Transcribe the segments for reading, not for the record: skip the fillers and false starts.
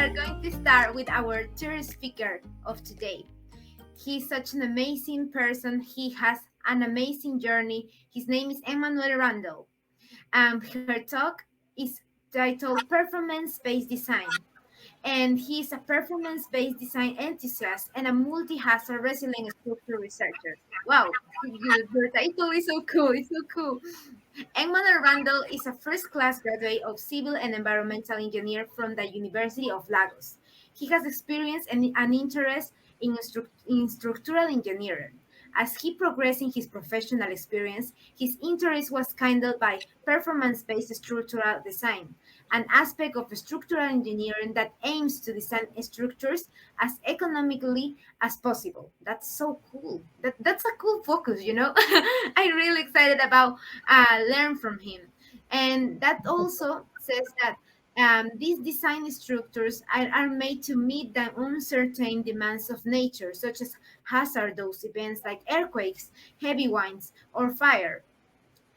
are going to start with our third speaker of today. He's such an amazing person. He has an amazing journey. His name is Emmanuel Randall. Her talk is titled Performance Based Design. And he's a performance based design enthusiast and a multi hazard resilient structure researcher. Wow, your title is so cool. It's so cool. Emmanuel Randall is a first class graduate of civil and environmental engineer from the University of Lagos. He has experience and an interest in structural engineering. As he progressed in his professional experience, his interest was kindled by performance based structural design, an aspect of structural engineering that aims to design structures as economically as possible. That's so cool. That's a cool focus, you know? I'm really excited about learn from him. And that also says that these design structures are made to meet the uncertain demands of nature, such as hazardous events like earthquakes, heavy winds, or fire.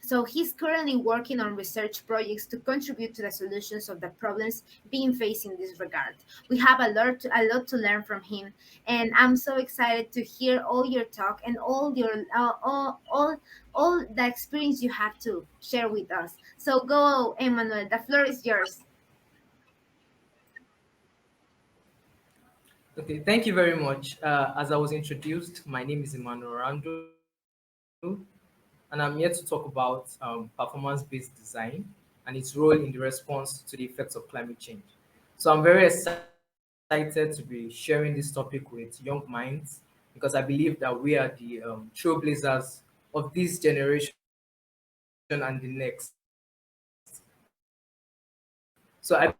So he's currently working on research projects to contribute to the solutions of the problems being faced in this regard. We have a lot to learn from him, and I'm so excited to hear all your talk and all the experience you have to share with us. So go, Emmanuel. The floor is yours. Okay, thank you very much. As I was introduced, my name is Emmanuel Rando, and I'm here to talk about performance based design and its role in the response to the effects of climate change. So, I'm very excited to be sharing this topic with young minds because I believe that we are the trailblazers of this generation and the next. So, I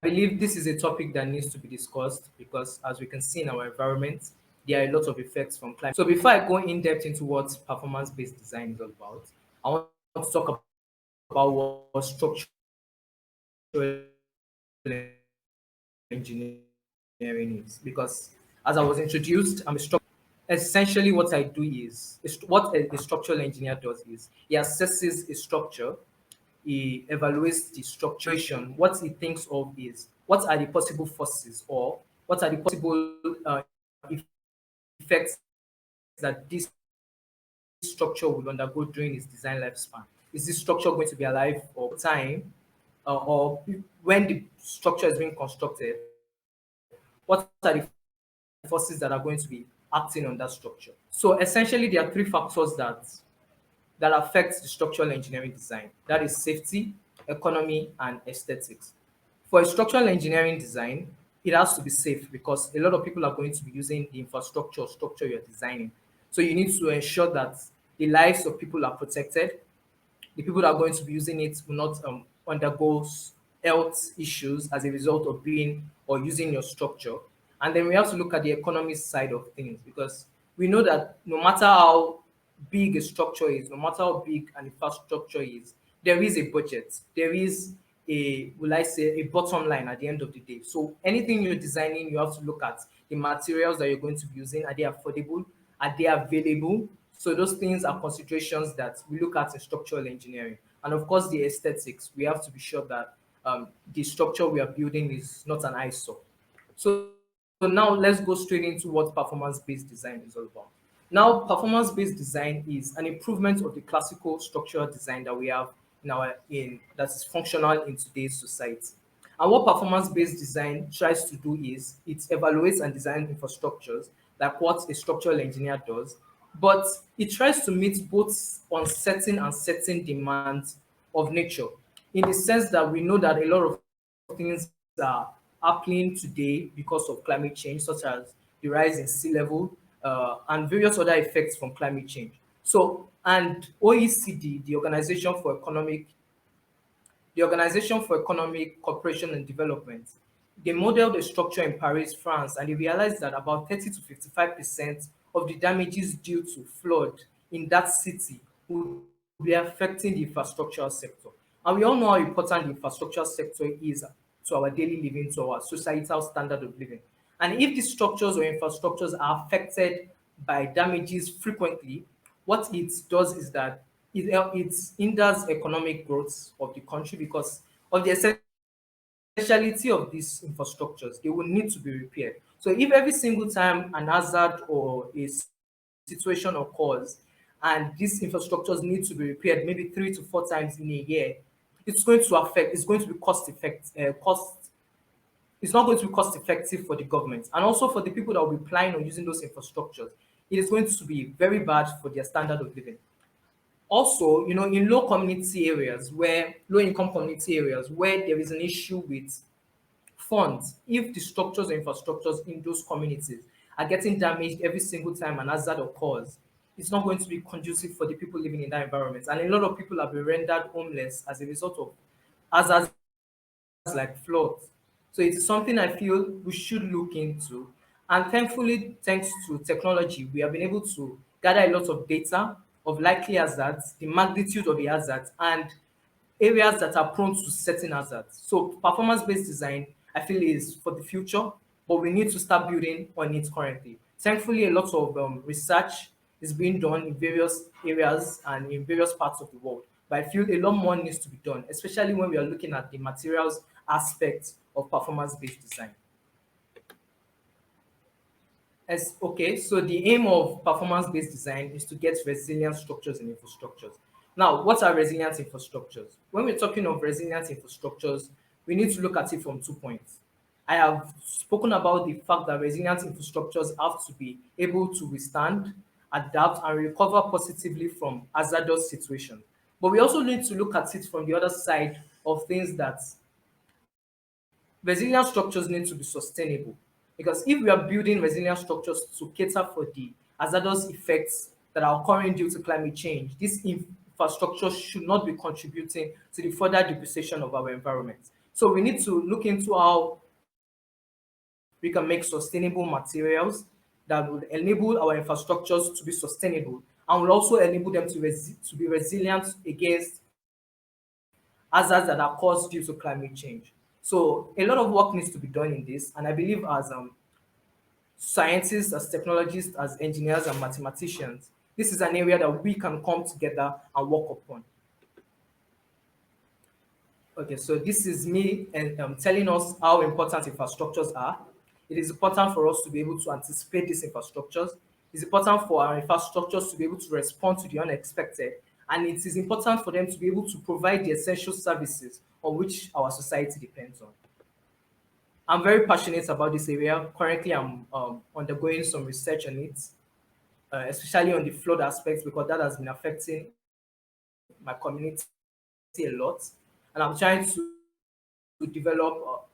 believe this is a topic that needs to be discussed because, as we can see in our environment, there are a lot of effects from climate change. So, before I go in depth into what performance based design is all about, I want to talk about what structural engineering is because, as I was introduced, I'm a structural engineer. And what structural engineering is, essentially what I do is what a structural engineer does is he assesses a structure, he evaluates the structuration. What he thinks of is what are the possible forces or what are the possible effects that this structure will undergo during its design lifespan. Is this structure going to be alive for time, or when the structure is being constructed? What are the forces that are going to be acting on that structure? So essentially, there are three factors that affect the structural engineering design. That is safety, economy, and aesthetics. For a structural engineering design, it has to be safe because a lot of people are going to be using the infrastructure or structure you're designing. So you need to ensure that the lives of people are protected. The people that are going to be using it will not undergo health issues as a result of being or using your structure. And then we have to look at the economy side of things because we know that no matter how big a structure is, no matter how big an infrastructure is, there is a budget. There is will I say, a bottom line at the end of the day. So anything you're designing, you have to look at the materials that you're going to be using. Are they affordable? Are they available? So those things are considerations that we look at in structural engineering. And of course, the aesthetics. We have to be sure that the structure we are building is not an eyesore. So now let's go straight into what performance-based design is all about. Now, performance-based design is an improvement of the classical structural design that we have in that is functional in today's society. And what performance-based design tries to do is it evaluates and designs infrastructures like what a structural engineer does, but it tries to meet both uncertain and certain demands of nature. In the sense that we know that a lot of things are happening today because of climate change, such as the rise in sea level and various other effects from climate change. So, and OECD, the Organization for Economic Cooperation and Development, they modeled a structure in Paris, France, and they realized that about 30 to 55% of the damages due to flood in that city will be affecting the infrastructure sector. And we all know how important the infrastructure sector is to our daily living, to our societal standard of living. And if these structures or infrastructures are affected by damages frequently, what it does is that it hinders economic growth of the country because of the essential essentiality of these infrastructures, they will need to be repaired. So if every single time an hazard or a situation occurs and these infrastructures need to be repaired maybe 3 to 4 times in a year, it's going to be it's not going to be cost effective for the government and also for the people that will be planning on using those infrastructures. It is going to be very bad for their standard of living. Also, in low income community areas where there is an issue with funds, if the structures or infrastructures in those communities are getting damaged every single time an hazard occurs, it's not going to be conducive for the people living in that environment. And a lot of people have been rendered homeless as a result of hazards like floods. So it is something I feel we should look into. And thankfully, thanks to technology, we have been able to gather a lot of data of likely hazards, the magnitude of the hazards, and areas that are prone to certain hazards. So performance-based design, I feel, is for the future, but we need to start building on it currently. Thankfully, a lot of research is being done in various areas and in various parts of the world. But I feel a lot more needs to be done, especially when we are looking at the materials aspect of performance-based design. Okay, so the aim of performance-based design is to get resilient structures and infrastructures. Now, what are resilient infrastructures? When we're talking of resilient infrastructures, we need to look at it from 2 points. I have spoken about the fact that resilient infrastructures have to be able to withstand, adapt, and recover positively from hazardous situations. But we also need to look at it from the other side of things, that resilient structures need to be sustainable. Because if we are building resilient structures to cater for the hazardous effects that are occurring due to climate change, this infrastructure should not be contributing to the further depreciation of our environment. So we need to look into how we can make sustainable materials that would enable our infrastructures to be sustainable and will also enable them to be resilient against hazards that are caused due to climate change. So a lot of work needs to be done in this, and I believe as scientists, as technologists, as engineers and mathematicians, this is an area that we can come together and work upon. Okay, so this is me and telling us how important infrastructures are. It is important for us to be able to anticipate these infrastructures. It's important for our infrastructures to be able to respond to the unexpected. And it is important for them to be able to provide the essential services on which our society depends on. I'm very passionate about this area. Currently, I'm undergoing some research on it, especially on the flood aspects, because that has been affecting my community a lot. And I'm trying to develop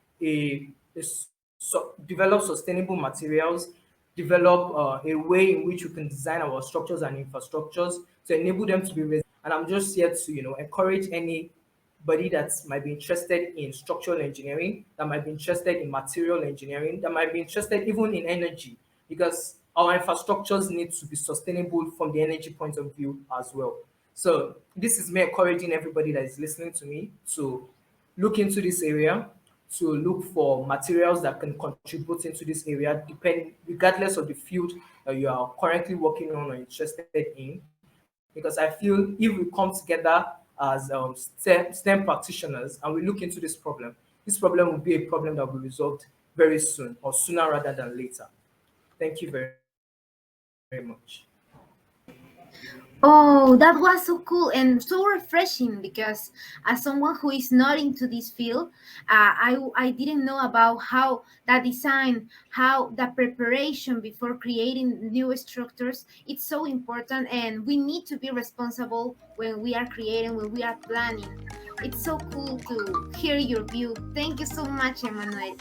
develop sustainable materials, develop a way in which we can design our structures and infrastructures to enable them to be resilient. And I'm just here to encourage anybody that might be interested in structural engineering, that might be interested in material engineering, that might be interested even in energy, because our infrastructures need to be sustainable from the energy point of view as well. So this is me encouraging everybody that is listening to me to look into this area, to look for materials that can contribute into this area, regardless of the field that you are currently working on or interested in. Because I feel if we come together as STEM practitioners and we look into this problem will be a problem that will be resolved very soon, or sooner rather than later. Thank you very much. Oh, that was so cool and so refreshing, because as someone who is not into this field, I didn't know about how that design, how the preparation before creating new structures, it's so important, and we need to be responsible when we are creating, when we are planning. It's so cool to hear your view. Thank you so much, Emmanuel.